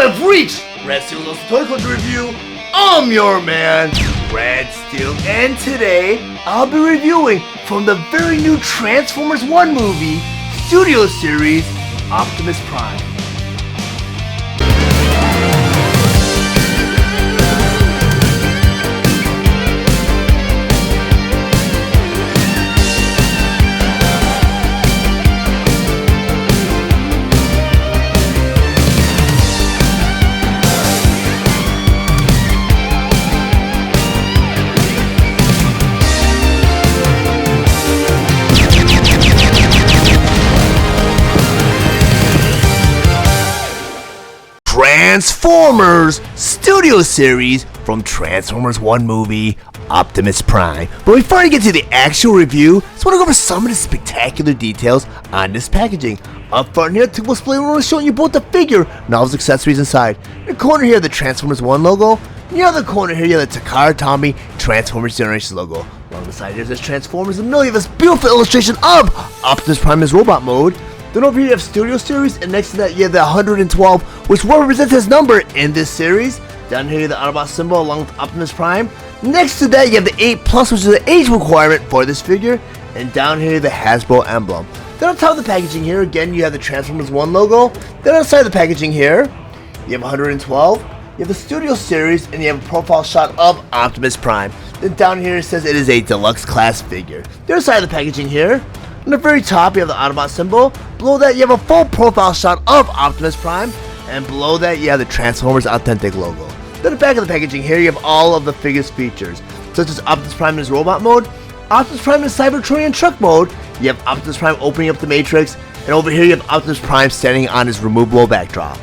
have reached Red Steele's Toy Collector Review. I'm your man, Red Steele, and today I'll be reviewing from the very new Transformers 1 movie studio series, Optimus Prime. Transformers studio series from Transformers 1 movie, Optimus Prime. But before I get to the actual review, I just want to go over some of the spectacular details on this packaging. Up front here, the display will show you both the figure and all its accessories inside. In the corner here, the Transformers 1 logo. In the other corner here, you have the Takara Tommy Transformers Generation logo. Along the side here, there's Transformers in the middle. You have this beautiful illustration of Optimus Prime in robot mode. Then over here you have Studio Series, and next to that you have the 112, which represents his number in this series. Down here you have the Autobot symbol along with Optimus Prime. Next to that you have the 8+, which is the age requirement for this figure. And down here the Hasbro emblem. Then on top of the packaging here, again you have the Transformers 1 logo. Then on the side of the packaging here, you have 112. You have the Studio Series, and you have a profile shot of Optimus Prime. Then down here it says it is a deluxe class figure. The other side of the packaging here, on the very top you have the Autobot symbol. Below that you have a full profile shot of Optimus Prime. And below that you have the Transformers Authentic logo. Then the back of the packaging here you have all of the figure's features, such as Optimus Prime in his robot mode, Optimus Prime in Cybertronian truck mode, you have Optimus Prime opening up the Matrix, and over here you have Optimus Prime standing on his removable backdrop.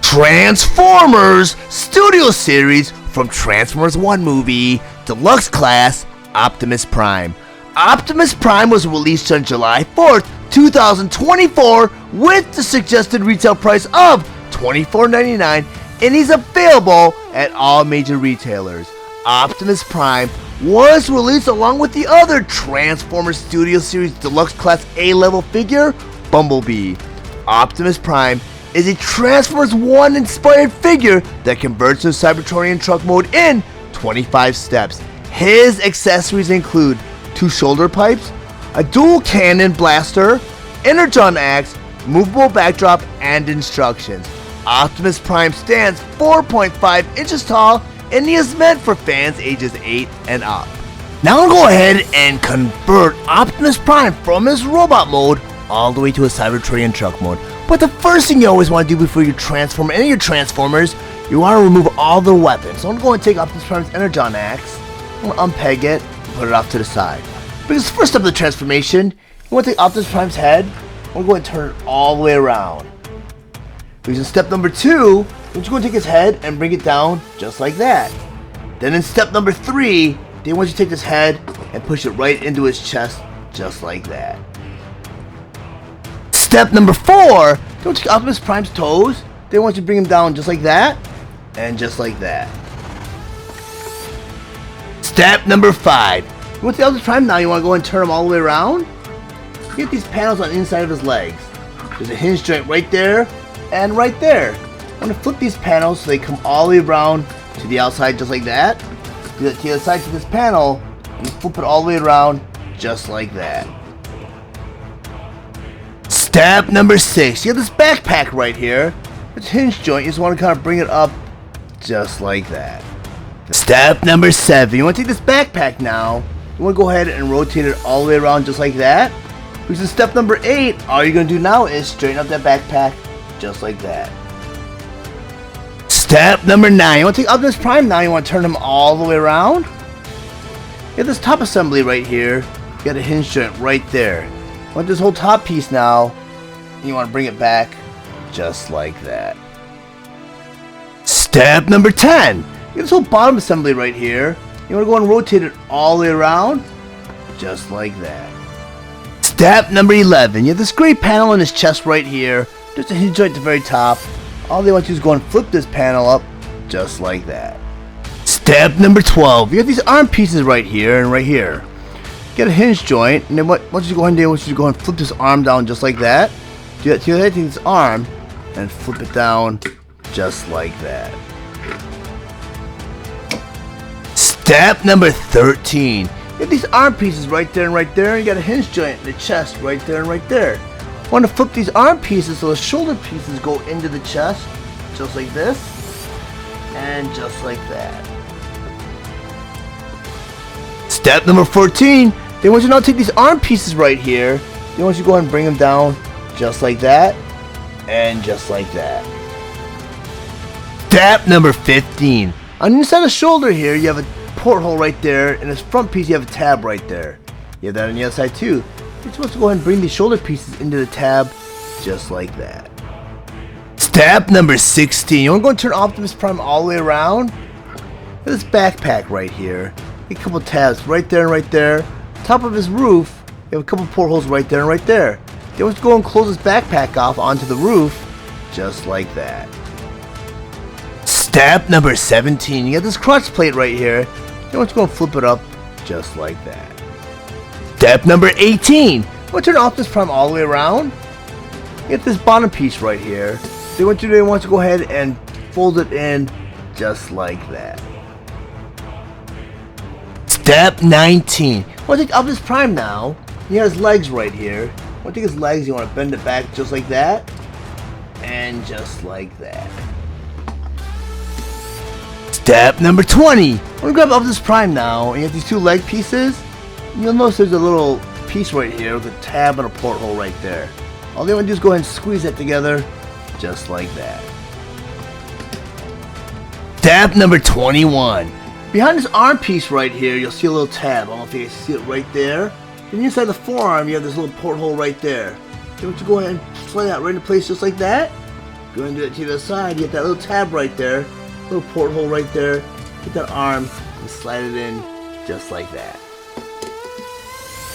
Transformers Studio Series from Transformers 1 movie, Deluxe Class, Optimus Prime. Optimus Prime was released on July 4th, 2024 with the suggested retail price of $24.99, and he's available at all major retailers. Optimus Prime was released along with the other Transformers Studio Series Deluxe Class A-level figure, Bumblebee. Optimus Prime is a Transformers 1 inspired figure that converts to Cybertronian truck mode in 25 steps. His accessories include 2 shoulder pipes, a dual cannon blaster, energon axe, movable backdrop, and instructions. Optimus Prime stands 4.5 inches tall, and he is meant for fans ages 8 and up. Now I'll go ahead and convert Optimus Prime from his robot mode all the way to a Cybertronian truck mode. But the first thing you always want to do before you transform any of your Transformers, you want to remove all the weapons. So I'm going to take Optimus Prime's energon axe, I'm going to unpeg it, and put it off to the side. Because first step of the transformation, you want to take Optimus Prime's head, we're going to turn it all the way around. Because in step number 2, we're just going to take his head and bring it down just like that. Then in step number 3, they want you to take this head and push it right into his chest just like that. Step number 4, they want you to take Optimus Prime's toes, they want you to bring him down just like that, and just like that. Step number 5, you want the Optimus Prime now, you want to go and turn him all the way around. You get these panels on the inside of his legs. There's a hinge joint right there and right there. I'm going to flip these panels so they come all the way around to the outside just like that. Do that to the other side to this panel and flip it all the way around just like that. Step number 6. You have this backpack right here. It's hinge joint. You just want to kind of bring it up just like that. Step number 7. You want to take this backpack now. You want to go ahead and rotate it all the way around just like that. Which is step number 8. All you're going to do now is straighten up that backpack just like that. Step number 9. You want to take Optimus Prime now. You want to turn him all the way around. You have this top assembly right here. You got a hinge joint right there. You want this whole top piece now. And you want to bring it back just like that. Step number 10. You have this whole bottom assembly right here. You want to go and rotate it all the way around just like that. Step number 11. You have this great panel in his chest right here. There's a hinge joint at the very top. All they want you to do is go and flip this panel up just like that. Step number 12. You have these arm pieces right here and right here. Get a hinge joint, and then once you go in there, once you go and flip this arm down just like that. Do that to this arm and flip it down just like that. Step number 13. You have these arm pieces right there and right there. You got a hinge joint in the chest right there and right there. I want to flip these arm pieces so the shoulder pieces go into the chest, just like this, and just like that. Step number 14. They want you to now take these arm pieces right here. They want you to go ahead and bring them down, just like that, and just like that. Step number 15. On the inside of the shoulder here, you have a porthole right there, and this front piece you have a tab right there. You have that on the other side too. You're supposed to go ahead and bring these shoulder pieces into the tab, just like that. Step number 16. You want to go and turn Optimus Prime all the way around. This backpack right here. Get a couple tabs right there and right there. Top of his roof, you have a couple portholes right there and right there. You want to go and close his backpack off onto the roof, just like that. Step number 17. You got this crotch plate right here. You want to go and flip it up, just like that. Step number 18. You want to turn Optimus Prime all the way around. You get this bottom piece right here. They want you to go ahead and fold it in, just like that. Step 19. You want to take Optimus Prime now. He has legs right here. You want to take his legs. You want to bend it back, just like that, and just like that. Step number 20. You want to grab Optimus Prime now, and you have these two leg pieces. You'll notice there's a little piece right here with a tab and a porthole right there. All you want to do is go ahead and squeeze that together, just like that. Step number 21. Behind this arm piece right here, you'll see a little tab. I don't know if you can see it right there. And inside the forearm, you have this little porthole right there. You want to go ahead and slide that right into place, just like that. Go ahead and do it to the other side. You get that little tab right there, little porthole right there. Get that arm and slide it in, just like that.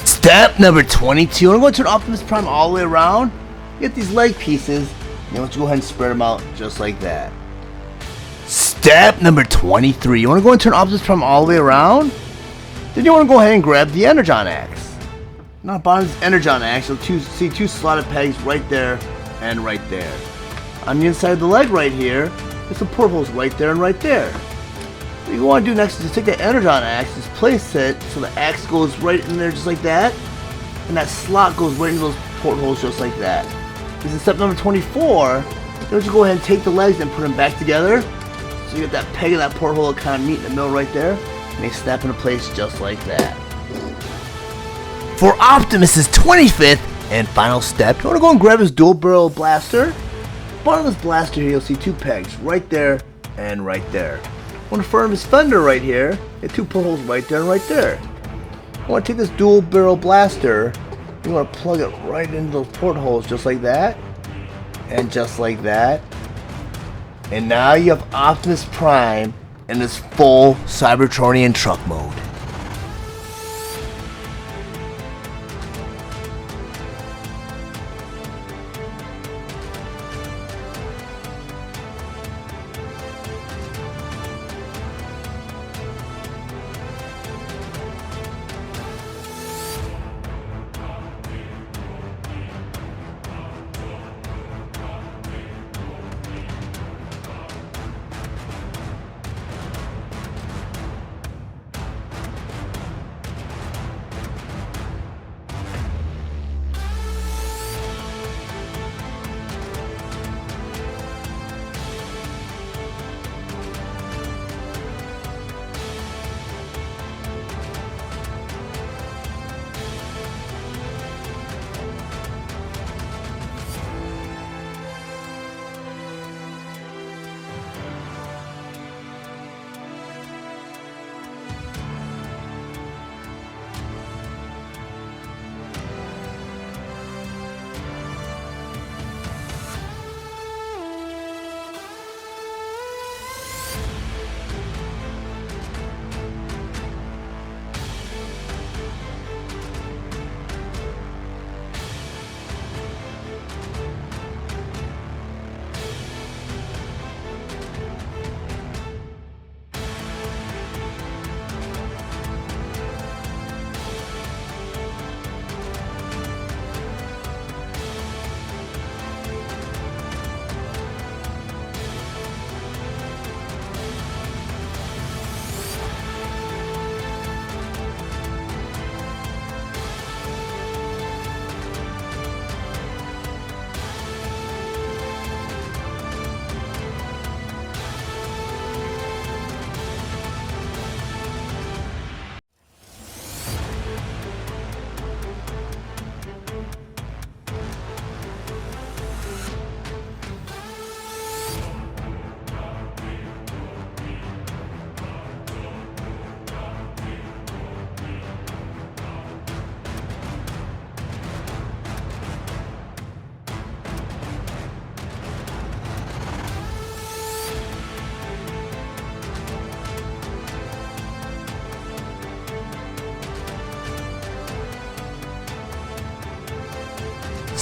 Step number 22. I'm going to turn Optimus Prime all the way around. You get these leg pieces. You want to go ahead and spread them out just like that. Step number 23. You want to go and turn Optimus Prime all the way around. Then you want to go ahead and grab the Energon axe. Now, bottom of this Energon axe, you'll see two slotted pegs right there and right there. On the inside of the leg right here, there's some portholes right there and right there. What you want to do next is to take that Energon axe, just place it so the axe goes right in there just like that, and that slot goes right into those portholes just like that. This is step number 24. Then you go ahead and take the legs and put them back together, so you get that peg and that porthole kind of meet in the middle right there, and they snap into place just like that. For Optimus's 25th and final step, you want to go and grab his dual barrel blaster. Bottom of this blaster here, you'll see two pegs right there and right there. I want to firm his fender right here. Get two portholes right there and right there. I want to take this dual barrel blaster. You want to plug it right into those portholes just like that, and just like that. And now you have Optimus Prime in his full Cybertronian truck mode.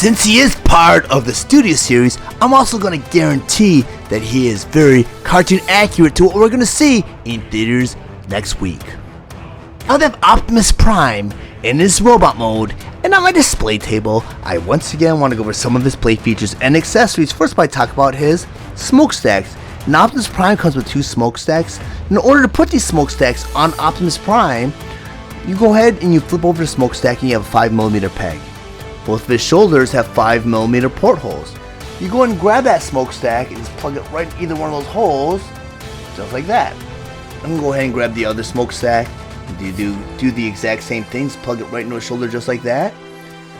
since he is part of the studio series, I'm also going to guarantee that he is very cartoon accurate to what we're going to see in theaters next week. Now that I have Optimus Prime in his robot mode and on my display table, I once again want to go over some of his play features and accessories. First, I talk about his smokestacks. Now, Optimus Prime comes with 2 smokestacks. In order to put these smokestacks on Optimus Prime, you go ahead and you flip over the smokestack and you have a 5mm peg. Both of his shoulders have 5mm portholes. You go and grab that smokestack and just plug it right in either one of those holes, just like that. I'm going to go ahead and grab the other smokestack. Do the exact same things, plug it right into his shoulder just like that.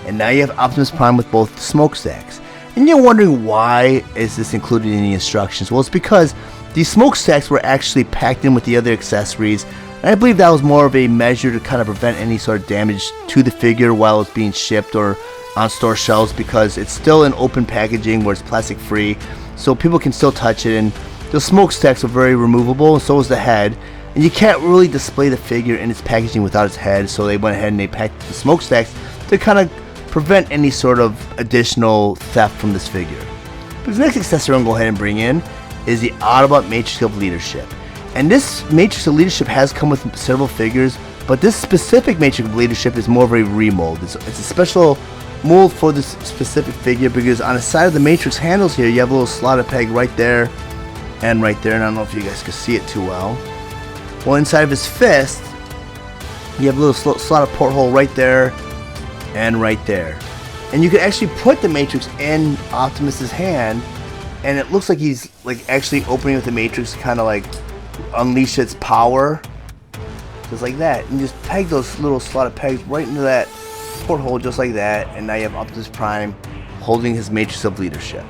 And now you have Optimus Prime with both smokestacks. And you're wondering, why is this included in the instructions? Well, it's because these smokestacks were actually packed in with the other accessories. And I believe that was more of a measure to kind of prevent any sort of damage to the figure while it's being shipped or on store shelves, because it's still in open packaging where it's plastic free, so people can still touch it. And the smokestacks are very removable, and so is the head. And you can't really display the figure in its packaging without its head, so they went ahead and they packed the smokestacks to kind of prevent any sort of additional theft from this figure. But the next accessory I'm going to go ahead and bring in is the Autobot Matrix of Leadership. And this Matrix of Leadership has come with several figures, but this specific Matrix of Leadership is more of a remold. It's a special mold for this specific figure, because on the side of the Matrix handles here, you have a little slotted peg right there and right there, and I don't know if you guys can see it too well. Well, inside of his fist, you have a little slotted porthole right there and right there. And you can actually put the Matrix in Optimus's hand, and it looks like he's like actually opening with the Matrix to kind of like unleash its power, just like that. And just peg those little slotted pegs right into that porthole just like that, and now you have Optimus Prime holding his Matrix of Leadership.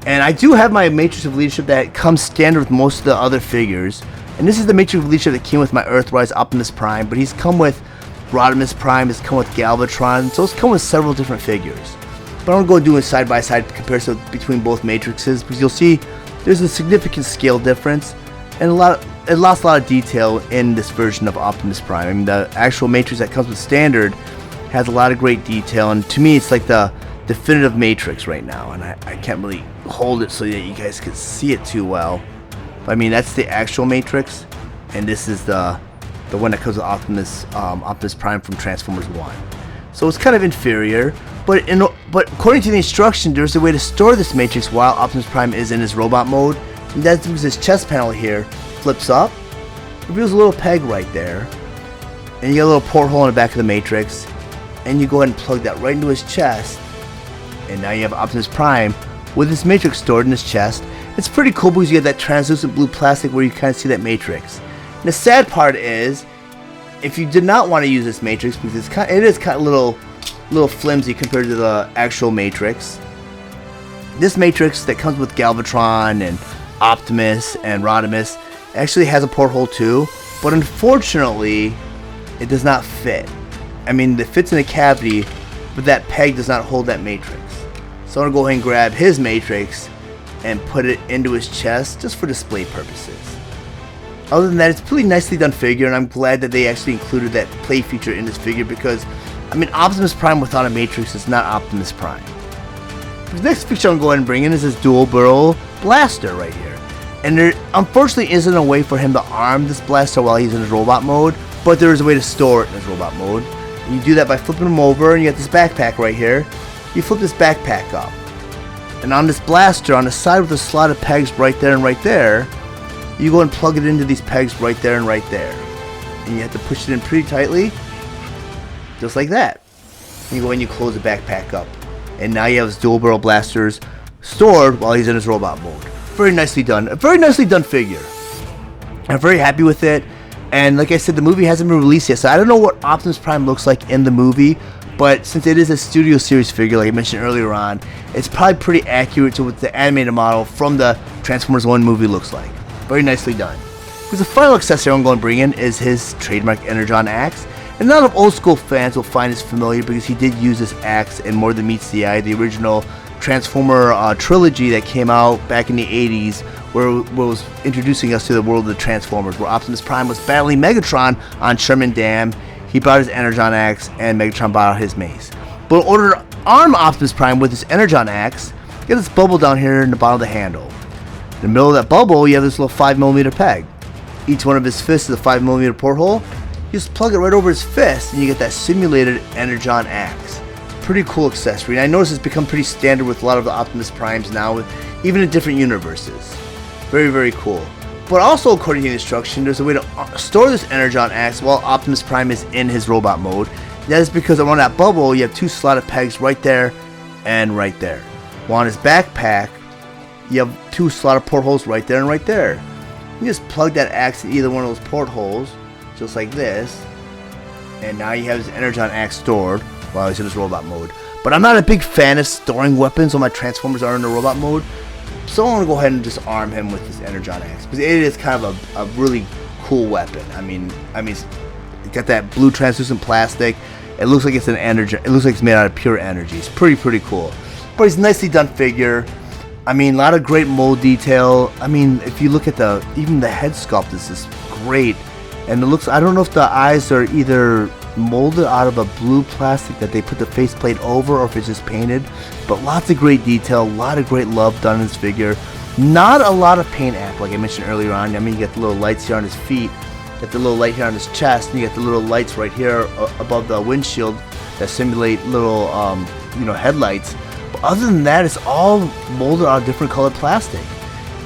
And I do have my Matrix of Leadership that comes standard with most of the other figures, and this is the Matrix of Leadership that came with my Earthrise Optimus Prime, but he's come with Rodimus Prime, he's come with Galvatron, so it's come with several different figures. But I'm going to go do a side-by-side comparison between both Matrixes, because you'll see there's a significant scale difference and it lost a lot of detail in this version of Optimus Prime. I mean, the actual Matrix that comes with standard has a lot of great detail, and to me it's like the definitive Matrix right now, and I can't really hold it so that you guys can see it too well. But I mean, that's the actual Matrix, and this is the one that comes with Optimus Prime from Transformers 1. So it's kind of inferior, but according to the instruction, there's a way to store this Matrix while Optimus Prime is in his robot mode, and that's because his chest panel here flips up, reveals a little peg right there, and you get a little porthole in the back of the Matrix, and you go ahead and plug that right into his chest, and now you have Optimus Prime with his Matrix stored in his chest. It's pretty cool because you get that translucent blue plastic where you kind of see that Matrix. And the sad part is, if you did not want to use this Matrix, because it is kind of little flimsy compared to the actual Matrix, this Matrix that comes with Galvatron and Optimus and Rodimus actually has a porthole too, but unfortunately it does not fit. I mean, it fits in the cavity, but that peg does not hold that Matrix. So I'm going to go ahead and grab his Matrix and put it into his chest just for display purposes. Other than that, it's a pretty nicely done figure, and I'm glad that they actually included that play feature in this figure, because I mean, Optimus Prime without a Matrix is not Optimus Prime. The next picture I'm going to go ahead and bring in is this dual barrel blaster right here. And there unfortunately isn't a way for him to arm this blaster while he's in his robot mode, but there is a way to store it in his robot mode. And you do that by flipping him over, and you got this backpack right here. You flip this backpack up, and on this blaster, on the side with the slotted pegs right there and right there, you go and plug it into these pegs right there and right there. And you have to push it in pretty tightly, just like that. And you go and you close the backpack up. And now you have his dual barrel blasters stored while he's in his robot mode. Very nicely done. A very nicely done figure. I'm very happy with it. And like I said, the movie hasn't been released yet, so I don't know what Optimus Prime looks like in the movie. But since it is a studio series figure, like I mentioned earlier on, it's probably pretty accurate to what the animated model from the Transformers 1 movie looks like. Very nicely done. Because the final accessory I'm going to bring in is his trademark Energon axe. And a lot of old school fans will find this familiar because he did use this axe in More Than Meets the Eye, the original Transformer trilogy that came out back in the 80s, where it was introducing us to the world of the Transformers, where Optimus Prime was battling Megatron on Sherman Dam. He brought his Energon axe, and Megatron brought out his mace. But in order arm Optimus Prime with this Energon axe, you get this bubble down here in the bottom of the handle. In the middle of that bubble, you have this little 5mm peg. Each one of his fists is a 5mm porthole. You just plug it right over his fist, and you get that simulated Energon axe. Pretty cool accessory. And I notice it's become pretty standard with a lot of the Optimus Primes now, even in different universes. Very, very cool. But also, according to the instruction, there's a way to store this Energon axe while Optimus Prime is in his robot mode. That is because around that bubble, you have two slotted pegs right there and right there. While on his backpack, you have two slotted portholes right there and right there. You just plug that axe in either one of those portholes, just like this, and now you have his Energon axe stored while he's in his robot mode. But I'm not a big fan of storing weapons when my Transformers are in the robot mode, so I'm going to go ahead and just arm him with this Energon axe, because it is kind of a really cool weapon. I mean, it's got that blue translucent plastic. It looks like it's an energy. It looks like it's made out of pure energy. It's pretty cool. But it's a nicely done figure. I mean, a lot of great mold detail. I mean, if you look at even the head sculpt is just great. And it looks, I don't know if the eyes are either molded out of a blue plastic that they put the faceplate over, or if it's just painted. But lots of great detail, a lot of great love done in this figure. Not a lot of paint app, like I mentioned earlier on. I mean, you got the little lights here on his feet, got the little light here on his chest, and you got the little lights right here above the windshield that simulate little, headlights. But other than that, it's all molded out of different colored plastic.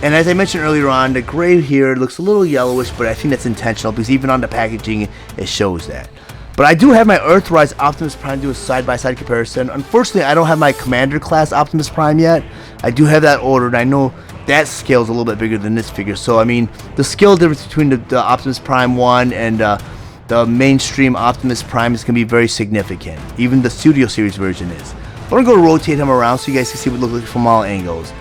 And as I mentioned earlier on, the gray here looks a little yellowish, but I think that's intentional because even on the packaging, it shows that. But I do have my Earthrise Optimus Prime do a side-by-side comparison. Unfortunately, I don't have my Commander class Optimus Prime yet. I do have that ordered. I know that scale is a little bit bigger than this figure. So, I mean, the scale difference between the Optimus Prime 1 and the mainstream Optimus Prime is going to be very significant. Even the Studio Series version is. But I'm going to rotate him around so you guys can see what it looks like from all angles.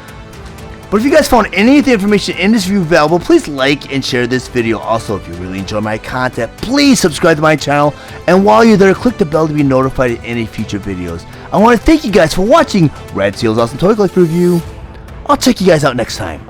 But if you guys found any of the information in this review valuable, please like and share this video. Also, if you really enjoy my content, please subscribe to my channel. And while you're there, click the bell to be notified of any future videos. I want to thank you guys for watching Red Seal's Awesome Toy Collector Review. I'll check you guys out next time.